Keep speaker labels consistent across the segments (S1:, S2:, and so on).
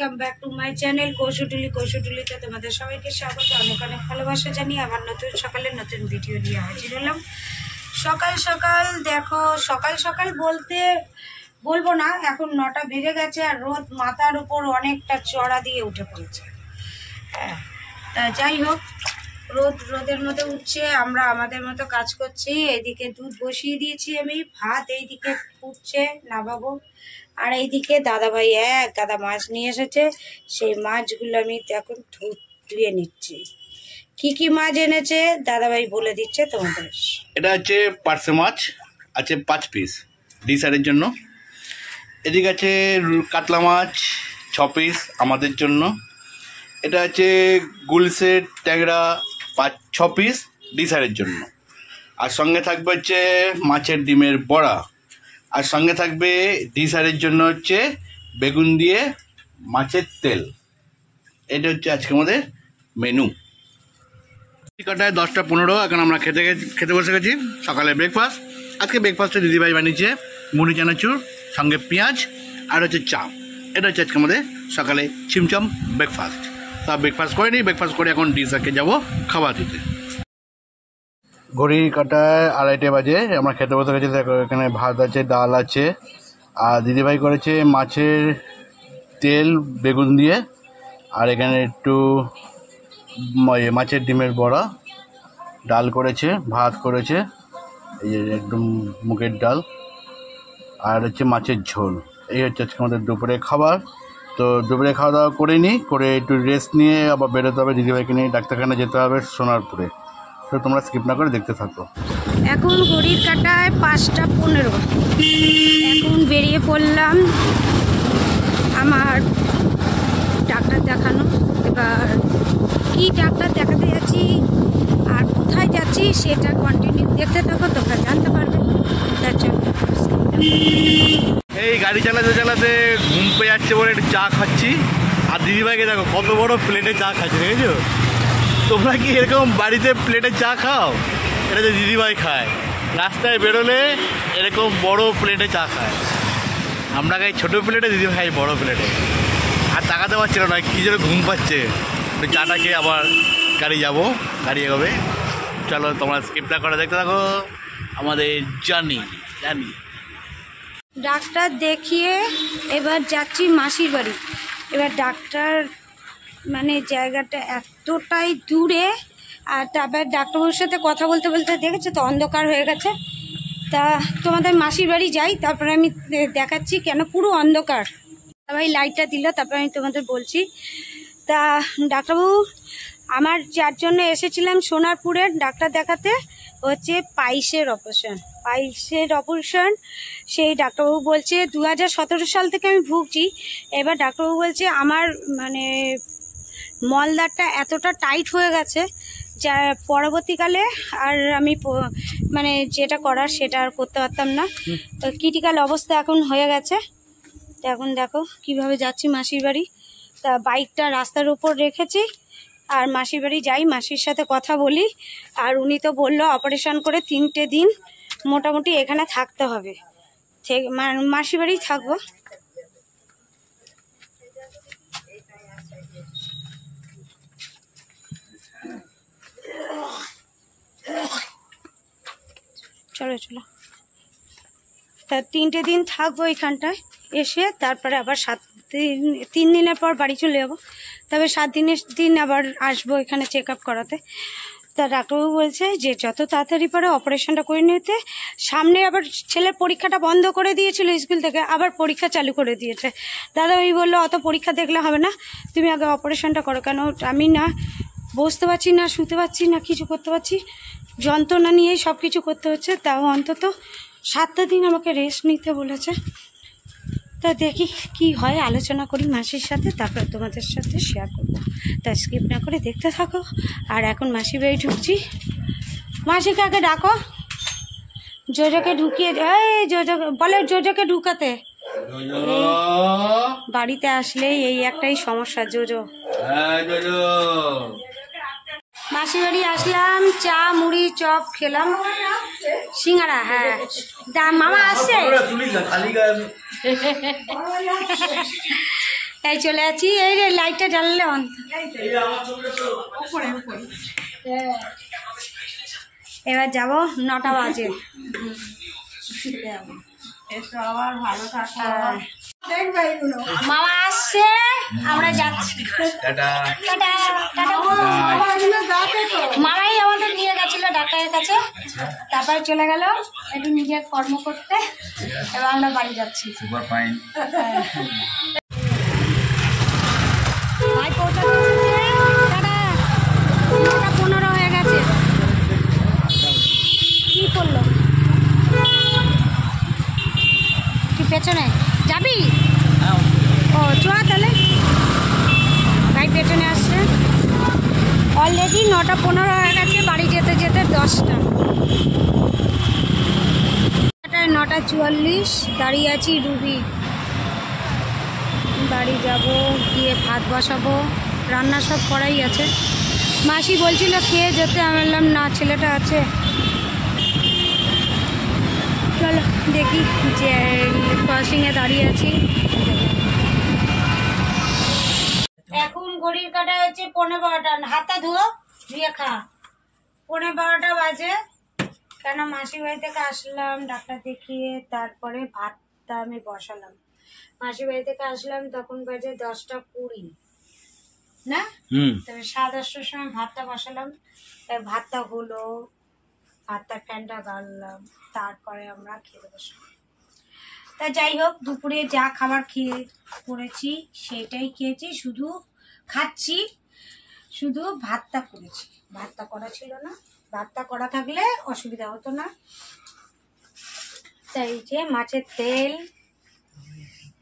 S1: Welcome back to my channel কৌশুটুলিতে তোমাদের সবাইকে স্বাগত। অনেক অনেক ভালোবাসা জানিয়ে আমার নতুন সকালের নতুন ভিডিও নিয়ে হাজির হলাম। সকাল সকাল দেখো, সকাল সকাল বলবো না, এখন 9টা বেজে গেছে আর রোদ মাথার উপর অনেকটা চড়া দিয়ে উঠে পড়েছে। হ্যাঁ, তা যাই হোক, রোদের মধ্যে উঠছে, আমরা আমাদের মতো কাজ করছি। এইদিকে দুধ বসিয়ে দিয়েছি আমি, ভাত এইদিকে ফুটছে, নামাবো। আর এইদিকে দাদাভাই এক গাদা মাছ নিয়ে এসেছে, সেই মাছগুলো আমি এখন ধুয়ে নিচ্ছি। কি কি মাছ এনেছে দাদাভাই বলে দিচ্ছে তোমাদের।
S2: এটা হচ্ছে পার্সে মাছ, আছে 5 পিস ডিসারের জন্য। এদিকে আছে কাতলা মাছ 6 পিস আমাদের জন্য। এটা হচ্ছে গুলসের ট্যাংরা 5-6 পিস ডিসারের জন্য। আর সঙ্গে থাকবে হচ্ছে মাছের ডিমের বড়া। আর সঙ্গে থাকবে ডিসারের জন্য হচ্ছে বেগুন দিয়ে মাছের তেল। এটা হচ্ছে আজকে আমাদের মেনু। কাটায় 10টা 15, এখন আমরা খেতে বসে গেছি। সকালে ব্রেকফাস্ট, আজকে ব্রেকফাস্টে দিদিভাই বানিয়েছে মুড়ি চানাচুর সঙ্গে পেঁয়াজ আর হচ্ছে চা। এটা হচ্ছে আজকে আমাদের সকালে চিমচম ব্রেকফাস্ট। তা ব্রেকফাস্ট করে নিই, ব্রেকফাস্ট করে এখন ডিসারকে যাবো খাবার দিতে। ঘড়ির কাটায় 2:30 বাজে, আমরা খেতে বসে গেছি। দেখো এখানে ভাত আছে, ডাল আছে, আর দিদিভাই করেছে মাছের তেল বেগুন দিয়ে। আর এখানে একটু মাছের ডিমের বড়া, ডাল করেছে, ভাত করেছে, এই যে একদম মুগের ডাল, আর হচ্ছে মাছের ঝোল। এই হচ্ছে আজকে আমাদের দুপুরে খাবার। তো দুপুরে খাওয়া দাওয়া করে নিই, করে একটু রেস্ট নিয়ে আবার বেরোতে হবে, দিদিভাইকে নিয়ে ডাক্তারখানা যেতে হবে সোনারপুরে। তো তোমরা স্কিপ না করে দেখতে থাকো।
S1: এখন ঘড়ির কাটায় 5টা 15, এখন বেরিয়ে পড়লাম আমার ডাক্তার দেখানো। এবার কি ডাক্তার দেখাতে যাচ্ছি আর কোথায় যাচ্ছি সেটা কন্টিনিউ দেখতে থাকো, তোমরা জানতে পারবে।
S2: এই গাড়ি চালাতে চালাতে ঘুম পেয়ে যাচ্ছে বলে একটু চা খাচ্ছি। আর দিদিভাইকে দেখো কত বড় প্লেটে চা খাচ্ছে, দেখেছো? তোমরা কি এরকম বাড়িতে প্লেটে চা খাও? এটা যে দিদিভাই খায়, রাস্তায় বেরোলে এরকম বড় প্লেটে চা খায়। আমরা খাই ছোটো প্লেটে, দিদিভাই খাই বড় প্লেটে। আর তাকাতে পারছিল না, কী যেন ঘুম পাচ্ছে। চাটা খেয়ে আবার গাড়ি এগোবে। চলো তোমরা স্কিপটা করে দেখতে থাকো আমাদের জার্নি।
S1: ডাক্তার দেখিয়ে এবার যাচ্ছি মাসির বাড়ি। এবার ডাক্তার মানে জায়গাটা এতটাই দূরে, আর তারপর ডাক্তারবাবুর সাথে কথা বলতে বলতে দেখেছো তো অন্ধকার হয়ে গেছে। তা তোমাদের মাসির বাড়ি যাই, তারপরে আমি দেখাচ্ছি কেন পুরো অন্ধকার। সবাই লাইটটা দিল, তারপরে আমি তোমাদের বলছি। তা ডাক্তারবাবু, আমার যার জন্য এসেছিলাম সোনারপুরের ডাক্তার দেখাতে, হচ্ছে পাইলসের অপারেশন। সেই ডাক্তারবাবু বলছে 2017 সাল থেকে আমি ভুগছি। এবার ডাক্তারবাবু বলছে আমার মানে মলদারটা এতটা টাইট হয়ে গেছে যা পরবর্তীকালে আর আমি মানে যেটা করার সেটা আর করতে পারতাম না। তো ক্রিটিক্যাল অবস্থা এখন হয়ে গেছে। তো এখন দেখো কিভাবে যাচ্ছি মাসির বাড়ি। তা বাইকটা রাস্তার উপর রেখেছি আর মাসির বাড়ি যাই, মাসির সাথে কথা বলি। আর উনি তো বললো অপারেশন করে 3টে দিন মোটামুটি এখানে থাকতে হবে, মাসির বাড়ি থাকবো। চলো তা 3টে দিন থাকবো এখানটায়, এসে তারপরে আবার 3 দিনের পর বাড়ি চলে যাবো। তবে 7 দিনের দিন আবার আসবো এখানে চেক আপ করাতে। তা ডাক্তারবাবু বলছে যে যত তাড়াতাড়ি পারে অপারেশনটা করে নিতে। সামনে আবার ছেলের পরীক্ষাটা বন্ধ করে দিয়েছিল স্কুল থেকে, আবার পরীক্ষা চালু করে দিয়েছে। দাদাভাই বললো অত পরীক্ষা দেখলে হবে না, তুমি আগে অপারেশনটা করো। কেন আমি না বসতে পারছি না, শুতে পারছি না, কিছু করতে পারছি, যন্ত্রণা নিয়েই সব কিছু করতে হচ্ছে। তাও অন্তত 7টা দিন আমাকে রেস্ট নিতে বলেছে। তা দেখি কি হয়, আলোচনা করি মাসির সাথে, তারপর তোমাদের সাথে শেয়ার করবো। তা স্কিপ না করে দেখতে থাকো। আর এখন মাসির বাড়ি ঢুকছি। মাসিকে আগে ডাকো, জোজোকে ঢুকিয়ে, এই জোজো বলে জোজোকে ঢুকাতে। বাড়িতে আসলেই এই একটাই সমস্যা, জোজো। মাসির বাড়ি আসলাম, চা মুড়ি চপ খেলাম, সিঙ্গারা। হ্যাঁ মামা আসছে। এই চলে আছি, এই রে লাইটটা জ্বাললে অন্ত। এবার যাবো, 9টা বাজে। মামা আসছে, আমরা যাচ্ছি। টাটা। মামাই আমাদের নিয়ে গেছিল ডাক্তারের কাছে, তারপরে চলে গেল একটু নিজের কর্ম করতে। এবার আমরা বাড়ি যাচ্ছি।
S3: Super fine.
S1: ভাই পৌঁছা দিচ্ছে, টাটা। 9:15 হয়ে গেছে। কি করলো? কি পেছনে যাবি? ও চোয়া তাহলে। ভাই পেছনে আসছে। অলরেডি 9:15 হয়ে গেছে, বাড়ি যেতে যেতে 10টা। 9:44 দাঁড়িয়ে আছি রুবি। বাড়ি যাব, গিয়ে ভাত বসাবো, রান্না সব করাই আছে। মাসি বলছিল খেয়ে যেতে, আমি বললাম না, ছেলেটা আছে। চলো দেখি, যে ক্রসিংয়ে দাঁড়িয়ে আছি। এখন ঘড়ির কাটা হচ্ছে 12:15। হাতটা ধুয়ে খা। 12:15 বাজে। কেন মাসি বাড়ি থেকে আসলাম ডাক্তার দেখিয়ে, তারপরে ভাতটা আমি বসালাম। মাসি বাড়ি থেকে আসলাম তখন বাজে 10:20 না, তবে 10:30টার সময় ভাতটা বসালাম। ভাতটা হলো, ভাতটা ফ্যানটা গাড়লাম, তারপরে আমরা খেতে বসলাম। তা যাই হোক, দুপুরে যা খাবার খেয়ে করেছি সেটাই খেয়েছি, শুধু খাচ্ছি, শুধু ভাতটা করেছি। ভাতটা করা ছিল না, ভাতটা করা থাকলে অসুবিধা হতো না। তাই যে মাছের তেল,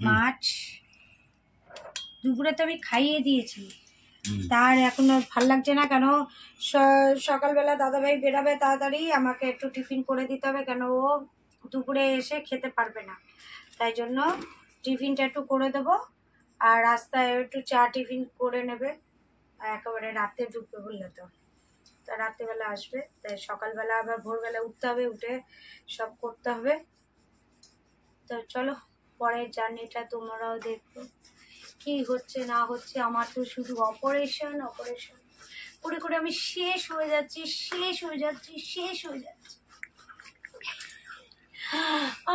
S1: মাছ দুপুরে তো আমি খাইয়ে দিয়েছি, তার এখনো ভাল লাগছে না। কেন সকালবেলা দাদাভাই বেরাবে তাড়াতাড়ি, আমাকে একটু টিফিন করে দিতে হবে, কেন ও দুপুরে এসে খেতে পারবে না। তাই জন্য টিফিনটা একটু করে দেবো, আর রাস্তায় একটু চা টিফিন করে নেবে। একেবারে রাতে ঢুকবে বললে তো, তা রাত্রেবেলা আসবে, তাই সকালবেলা আবার ভোরবেলা উঠতে হবে, উঠে সব করতে হবে। তো চলো, পরের জার্নিটা তোমরাও দেখো কি হচ্ছে না হচ্ছে। আমার তো শুধু অপারেশন করে করে আমি শেষ হয়ে যাচ্ছি।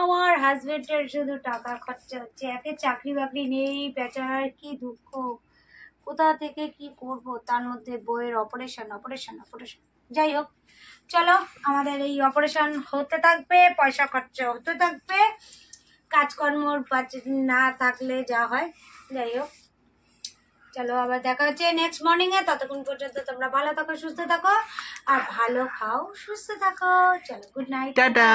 S1: আমার হাজবেন্ডের শুধু টাকা খরচা হচ্ছে, একে চাকরি বাকরি নেই, বেচারার কি দুঃখ, কোথা থেকে কি করব, তার মধ্যে বইয়ের অপারেশন। যাই হোক, চলো, আমাদের এই অপারেশন হতে থাকবে, পয়সা খরচা হতে থাকবে, কাজকর্মর না থাকলে যা হয়। যাই হোক, চলো আবার দেখা হচ্ছে নেক্সট মর্নিংয়ে। ততক্ষণ পর্যন্ত তোমরা ভালো থাকো, সুস্থ থাকো, আর ভালো খাও, সুস্থ থাকো। চলো, গুড নাইট, টাটা।